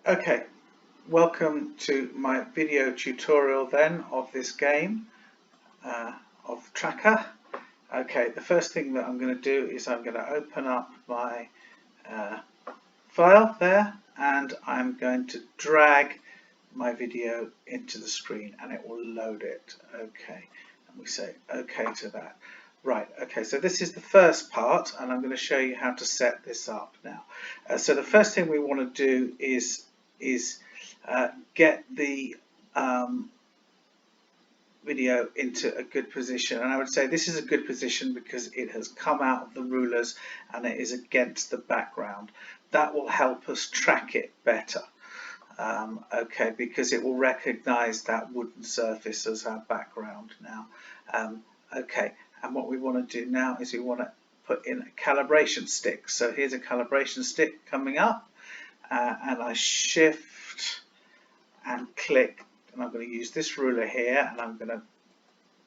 Okay, welcome to my video tutorial then of this game of Tracker. Okay, the first thing that I'm going to do is I'm going to open up my file there, and I'm going to drag my video into the screen and it will load it. Okay, and we say okay to that. Right, okay, so this is the first part and I'm going to show you how to set this up now. So the first thing we want to do is get the video into a good position, and I would say this is a good position because it has come out of the rulers and it is against the background. That will help us track it better. Okay, because it will recognize that wooden surface as our background now. Okay, and what we want to do now is we want to put in a calibration stick. So here's a calibration stick coming up, and I shift and click, and I'm going to use this ruler here, and I'm going to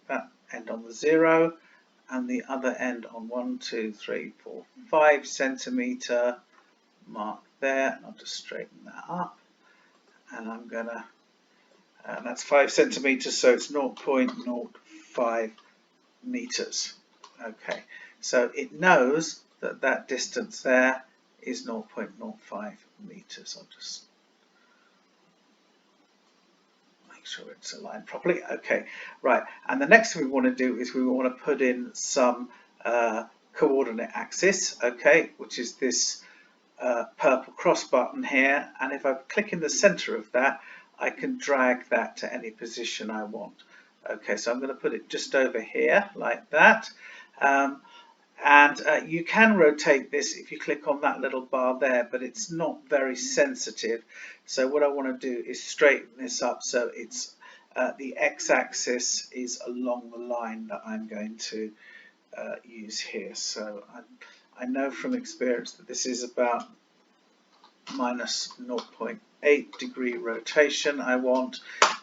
that end on the 0 and the other end on 1, 2, 3, 4, 5 centimeter mark there, and I'll just straighten that up, and I'm gonna that's 5 centimeters, so it's 0.05 meters. Okay, so it knows that that distance there is 0.05 meters. I'll just make sure it's aligned properly. Okay, right, and the next thing we want to do is we want to put in some coordinate axis, okay, which is this purple cross button here, and if I click in the center of that, I can drag that to any position I want. Okay, so I'm going to put it just over here like that, and you can rotate this if you click on that little bar there, but it's not very sensitive. So what I want to do is straighten this up so it's the x-axis is along the line that I'm going to use here. So I know from experience that this is about minus 0.8 degree rotation I want.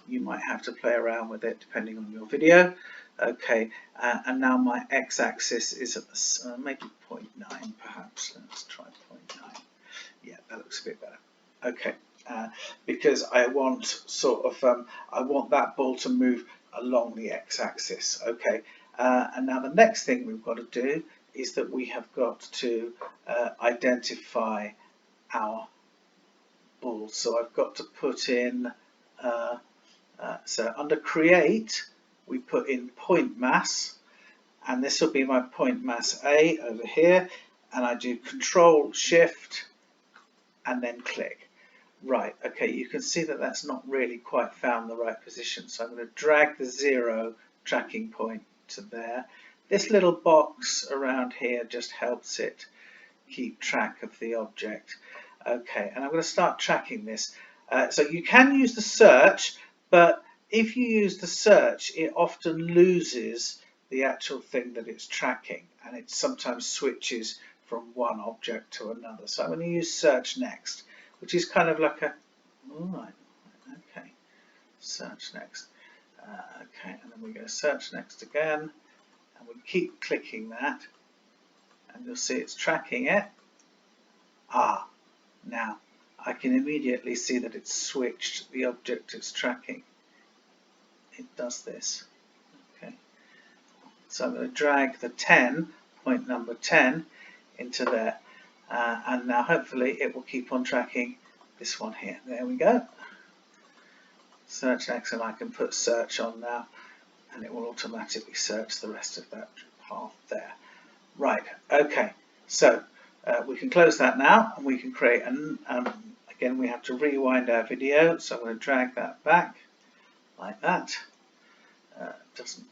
You might have to play around with it depending on your video. Okay, and now my x-axis is at maybe 0.9 perhaps. Let's try 0.9. Yeah, that looks a bit better. Okay, because I want sort of I want that ball to move along the x-axis. Okay, and now the next thing we've got to do is that we have got to identify our ball. So I've got to put in so under create we put in point mass, and this will be my point mass A over here, and I do control shift and then click. Right, okay, you can see that that's not really quite found the right position, so I'm going to drag the 0 tracking point to there. This little box around here just helps it keep track of the object. Okay, and I'm going to start tracking this. So you can use the search, but if you use the search, it often loses the actual thing that it's tracking, and it sometimes switches from one object to another. So I'm going to use search next, which is kind of like a, alright, okay, search next. Okay, and then we go search next again, and we keep clicking that, and you'll see it's tracking it. Now I can immediately see that it's switched the object it's tracking. It does this. Okay, so I'm going to drag the 10, point number 10, into there, and now hopefully it will keep on tracking this one here. There we go. Search next, and I can put search on now, and it will automatically search the rest of that path there. Right, okay, so we can close that now, and we can create an again we have to rewind our video, so I'm going to drag that back like that. Doesn't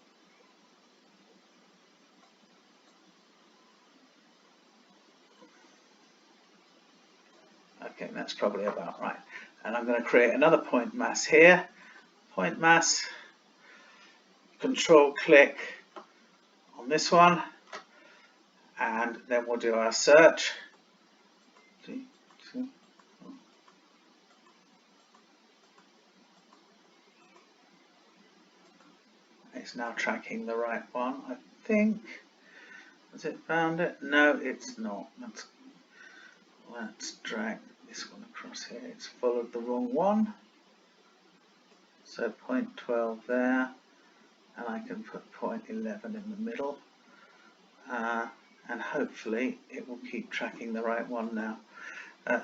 okay, that's probably about right, and I'm going to create another point mass here, point mass, control click on this one, and then we'll do our search. It's now tracking the right one, I think. Has it found it? No, it's not. Let's drag this one across. across here, it's followed the wrong one. So 0.12 there, and I can put 0.11 in the middle, and hopefully it will keep tracking the right one now.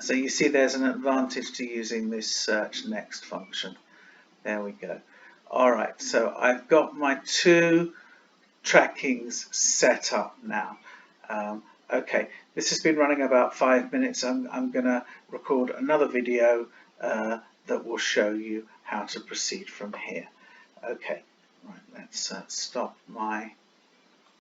So you see there's an advantage to using this search next function. There we go. Alright, so I've got my two trackings set up now. Okay, this has been running about 5 minutes. I'm going to record another video that will show you how to proceed from here. Okay, right, let's stop my